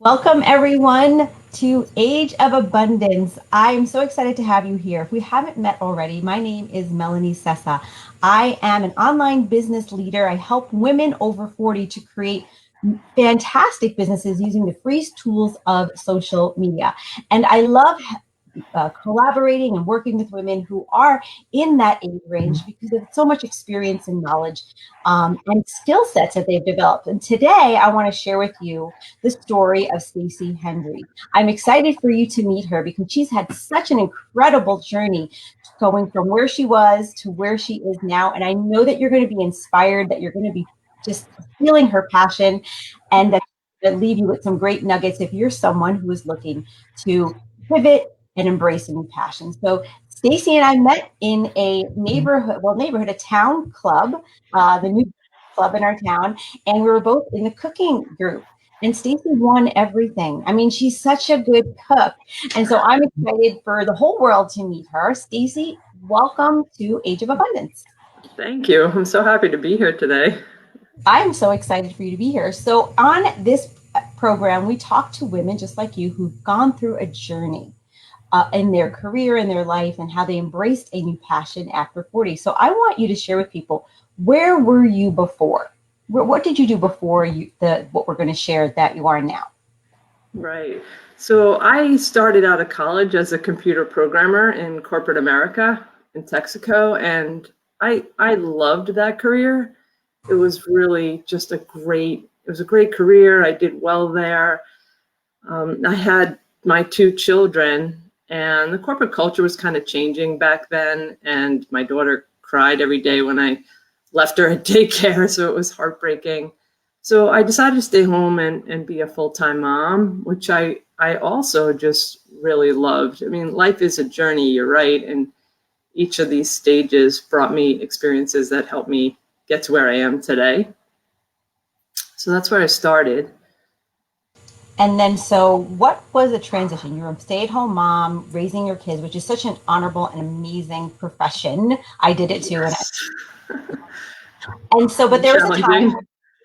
Welcome, everyone, to Age of Abundance. I am so excited to have you here. If we haven't met already, my name is Melanie Sessa. I am an online business leader. I help women over 40 to create fantastic businesses using the free tools of social media. And I love collaborating and working with women who are in that age range because of so much experience and knowledge and skill sets that they've developed. And today I want to share with you the story of Stacy Hendrie. I'm excited for you to meet her because she's had such an incredible journey going from where she was to where she is now. And I know that you're going to be inspired, that you're going to be just feeling her passion, and that leave you with some great nuggets if you're someone who is looking to pivot and embrace a new passion. So Stacy and I met in a neighborhood, a town club, the new club in our town, and we were both in the cooking group. And Stacy won everything. I mean, she's such a good cook. And so I'm excited for the whole world to meet her. Stacy, welcome to Age of Abundance. Thank you. I'm so happy to be here today. I'm so excited for you to be here. So on this program, we talk to women just like you who've gone through a journey in their career, in their life, and how they embraced a new passion after 40. So I want you to share with people, where were you before? What did you do before what we're going to share that you are now? Right. So I started out of college as a computer programmer in corporate America in Texaco, and I loved that career. It was really just it was a great career. I did well there. I had my two children, and the corporate culture was kind of changing back then, and my daughter cried every day when I left her at daycare, so it was heartbreaking. So I decided to stay home and be a full-time mom, which I also just really loved. I mean, life is a journey, you're right, and each of these stages brought me experiences that helped me get to where I am today. So that's where I started. And then, so what was the transition? You're a stay-at-home mom, raising your kids, which is such an honorable and amazing profession. I did it too. Yes. And so, but there was a time Challenging. where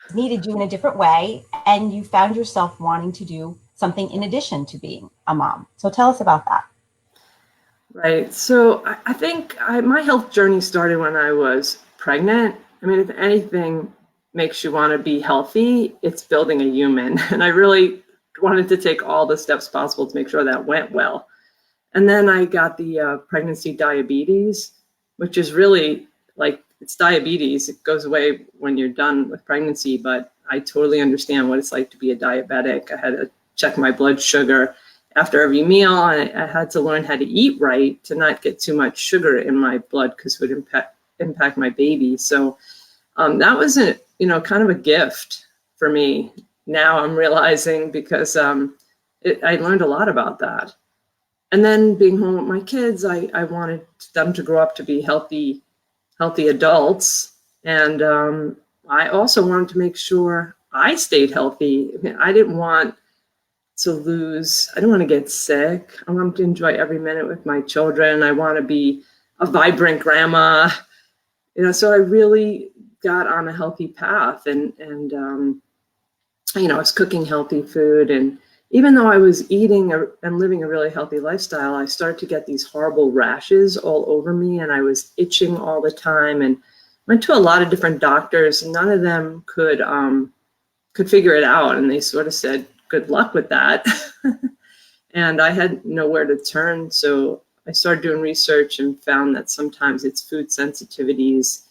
it needed you in a different way, and you found yourself wanting to do something in addition to being a mom. So tell us about that. Right. So I think my health journey started when I was pregnant. I mean, if anything makes you want to be healthy, it's building a human. And I really wanted to take all the steps possible to make sure that went well. And then I got the pregnancy diabetes, which is really like it's diabetes. It goes away when you're done with pregnancy, but I totally understand what it's like to be a diabetic. I had to check my blood sugar after every meal. I had to learn how to eat right to not get too much sugar in my blood because it would impact my baby. So that was kind of a gift for me. Now I'm realizing because I learned a lot about that. And then being home with my kids, I wanted them to grow up to be healthy adults. And I also wanted to make sure I stayed healthy. I didn't want to get sick. I want to enjoy every minute with my children. I want to be a vibrant grandma, so I really got on a healthy path and I was cooking healthy food. And even though I was eating and living a really healthy lifestyle, I started to get these horrible rashes all over me, and I was itching all the time, and went to a lot of different doctors, and none of them could figure it out. And they sort of said, good luck with that. And I had nowhere to turn. So I started doing research and found that sometimes it's food sensitivities.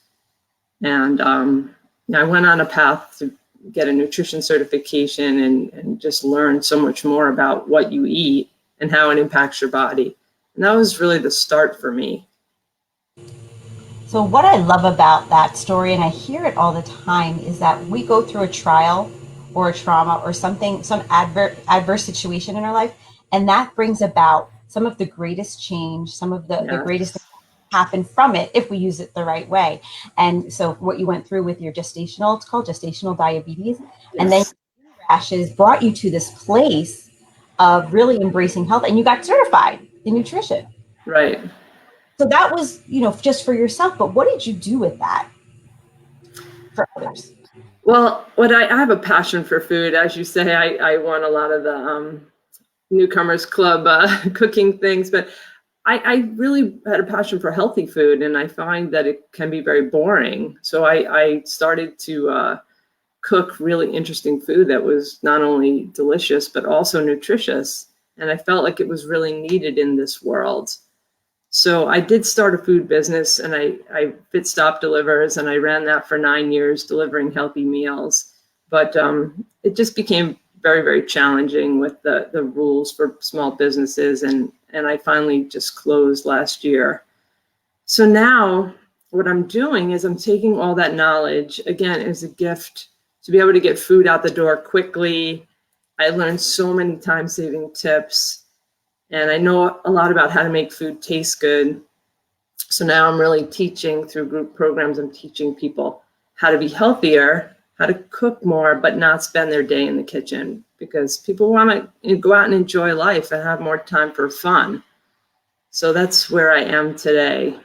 And I went on a path to get a nutrition certification and just learn so much more about what you eat and how it impacts your body. And that was really the start for me. So what I love about that story, and I hear it all the time, is that we go through a trial or a trauma or something, some adverse situation in our life, and that brings about some of the greatest change, some of the greatest Yes. happen from it if we use it the right way. And so what you went through with your it's called gestational diabetes, and then Yes. rashes brought you to this place of really embracing health, and you got certified in nutrition. Right. So that was, just for yourself, but what did you do with that for others? Well, I have a passion for food. As you say, I won a lot of the newcomers club cooking things, but I really had a passion for healthy food, and I find that it can be very boring. So I started to cook really interesting food that was not only delicious, but also nutritious. And I felt like it was really needed in this world. So I did start a food business, and I Fit Stop Delivers, and I ran that for 9 years, delivering healthy meals. But it just became very, very challenging with the rules for small businesses, and I finally just closed last year. So now what I'm doing is I'm taking all that knowledge, again, as a gift to be able to get food out the door quickly. I learned so many time-saving tips, and I know a lot about how to make food taste good. So now I'm really teaching through group programs. I'm teaching people how to be healthier, how to cook more, but not spend their day in the kitchen, because people want to go out and enjoy life and have more time for fun. So that's where I am today.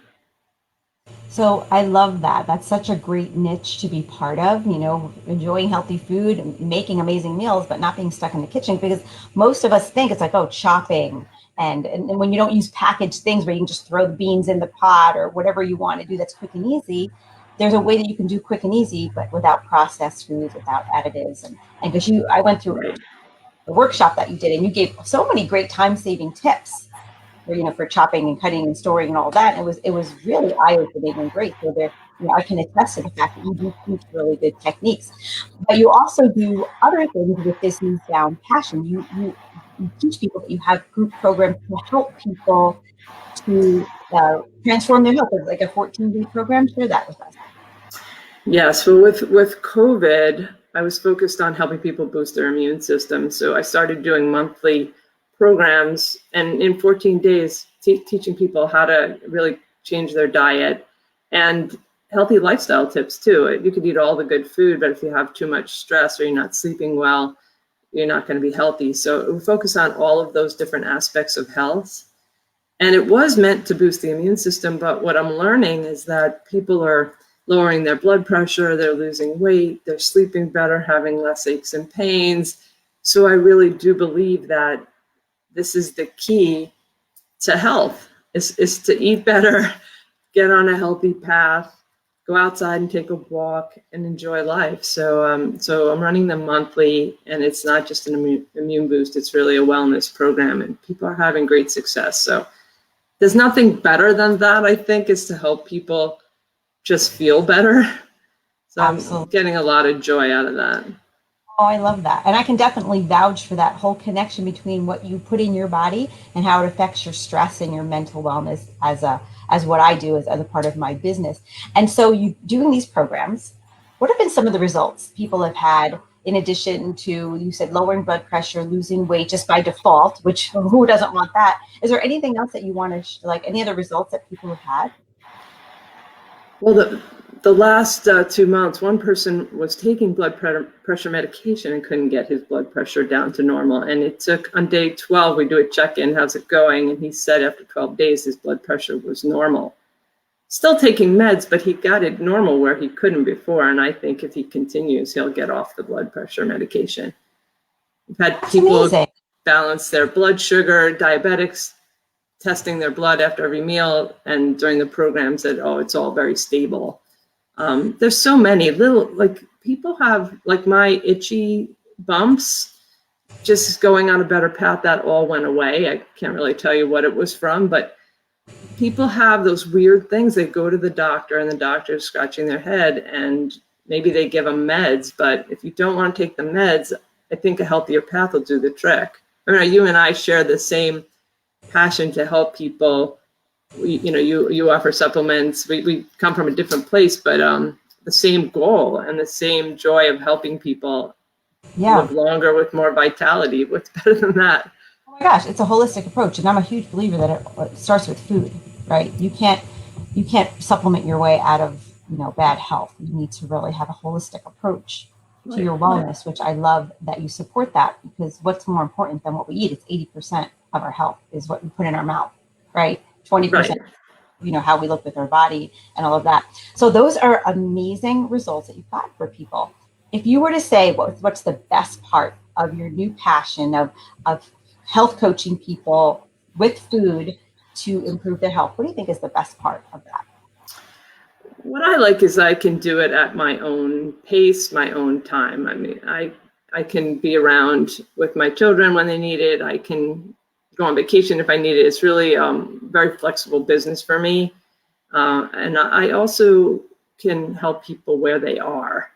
So I love that. That's such a great niche to be part of, enjoying healthy food, and making amazing meals, but not being stuck in the kitchen, because most of us think it's like, oh, chopping. And when you don't use packaged things where you can just throw the beans in the pot or whatever you want to do that's quick and easy, there's a way that you can do quick and easy, but without processed foods, without additives. And because I went through Right. the workshop that you did, and you gave so many great time saving tips for for chopping and cutting and storing and all that. It was really eye opening and great. So there, I can attest to the fact that you do teach really good techniques, but you also do other things with this newfound passion. You teach people that you have group programs to help people to transform their health. It's like a 14-day program. Share that with us. Yes, well, with COVID, I was focused on helping people boost their immune system. So I started doing monthly programs, and in 14 days, teaching people how to really change their diet and healthy lifestyle tips too. You could eat all the good food, but if you have too much stress or you're not sleeping well, you're not going to be healthy. So we focus on all of those different aspects of health. And it was meant to boost the immune system, but what I'm learning is that people are lowering their blood pressure, they're losing weight, they're sleeping better, having less aches and pains. So I really do believe that this is the key to health, is to eat better, get on a healthy path, go outside and take a walk and enjoy life. So I'm running them monthly, and it's not just an immune boost, it's really a wellness program, and people are having great success. So there's nothing better than that, I think, is to help people just feel better. So I'm Absolutely. getting a lot of joy out of that. Oh, I love that. And I can definitely vouch for that whole connection between what you put in your body and how it affects your stress and your mental wellness as what I do as a part of my business. And so you doing these programs, what have been some of the results people have had in addition to, you said, lowering blood pressure, losing weight just by default, which who doesn't want that? Is there anything else that you want to like any other results that people have had? Well, the last 2 months, one person was taking blood pressure medication and couldn't get his blood pressure down to normal. And it took, on day 12, we do a check-in, how's it going? And he said after 12 days, his blood pressure was normal. Still taking meds, but he got it normal where he couldn't before. And I think if he continues, he'll get off the blood pressure medication. We've had That's people amazing. balance their blood sugar, diabetics testing their blood after every meal, and during the program said, oh, it's all very stable. There's so many little, like people have, like my itchy bumps, just going on a better path, that all went away. I can't really tell you what it was from, but people have those weird things. They go to the doctor and the doctor is scratching their head and maybe they give them meds, but if you don't want to take the meds, I think a healthier path will do the trick. I mean, you and I share the same passion to help people. You offer supplements. We come from a different place, but the same goal and the same joy of helping people Yeah. live longer with more vitality. What's better than that? Oh my gosh, it's a holistic approach, and I'm a huge believer that it starts with food, right? You can't supplement your way out of bad health. You need to really have a holistic approach to Right. your wellness, which I love that you support that, because what's more important than what we eat? It's 80% of our health is what we put in our mouth, right? 20%, Right. how we look with our body and all of that. So those are amazing results that you've got for people. if you were to say what's the best part of your new passion of health coaching people with food to improve their health, what do you think is the best part of that? What I like is I can do it at my own pace, my own time. I mean, I can be around with my children when they need it. I can go on vacation if I need it. It's really very flexible business for me. And I also can help people where they are,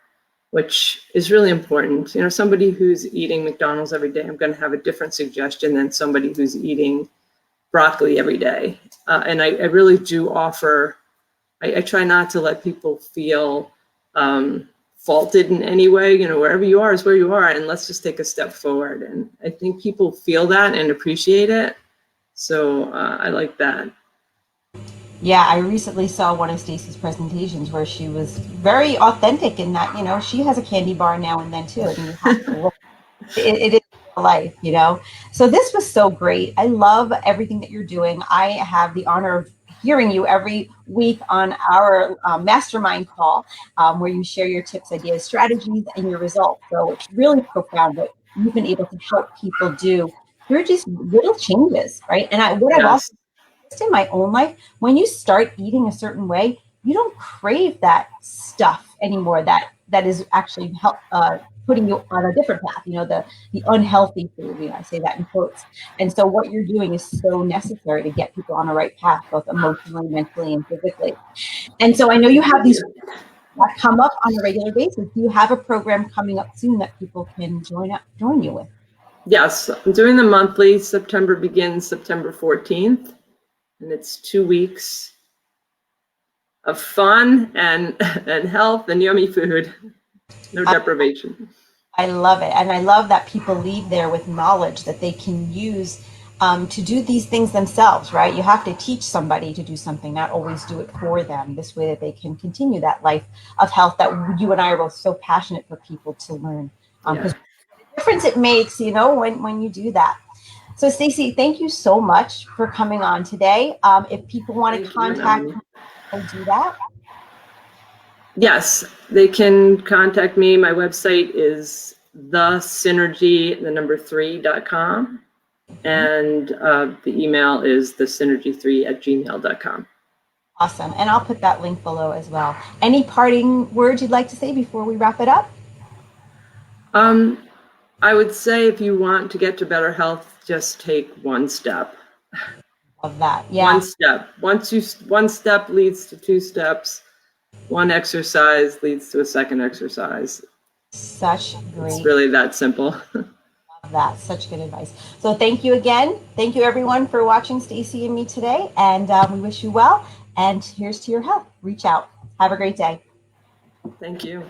which is really important. You know, somebody who's eating McDonald's every day, I'm going to have a different suggestion than somebody who's eating broccoli every day. And I really do offer, I try not to let people feel faulted in any way. You know, wherever you are is where you are, and let's just take a step forward. And I think people feel that and appreciate it. So I like that. Yeah, I recently saw one of Stacy's presentations where she was very authentic in that, you know, she has a candy bar now and then too. I mean, you have to look. It is life, you know. So this was so great. I love everything that you're doing. I have the honor of hearing you every week on our mastermind call, where you share your tips, ideas, strategies, and your results. So it's really profound what you've been able to help people do through just little changes, right? And what I've also Yes. in my own life, when you start eating a certain way, you don't crave that stuff anymore. That is actually putting you on a different path. You know, the unhealthy food. You know, I say that in quotes. And so, what you're doing is so necessary to get people on the right path, both emotionally, mentally, and physically. And so, I know you have these that come up on a regular basis. Do you have a program coming up soon that people can join you with? Yes, I'm doing the monthly. September begins September 14th, and it's 2 weeks of fun and health and yummy food. No deprivation. I love it. And I love that people leave there with knowledge that they can use to do these things themselves, right? You have to teach somebody to do something, not always do it for them. This way that they can continue that life of health that you and I are both so passionate for people to learn. Because Yeah. the difference it makes, you know, when you do that. So Stacy, thank you so much for coming on today. If people want to Thank you, contact Melanie. you, they'll do that. Yes, they can contact me. My website is thesynergy3.com. And the email is thesynergy3@gmail.com. Awesome. And I'll put that link below as well. Any parting words you'd like to say before we wrap it up? I would say if you want to get to better health, just take one step. Of that. One Yeah. step. One step leads to two steps. One exercise leads to a second exercise. Such It's great really that simple. of that. Such good advice. So thank you again. Thank you everyone for watching Stacy and me today. And we wish you well. And here's to your health. Reach out. Have a great day. Thank you.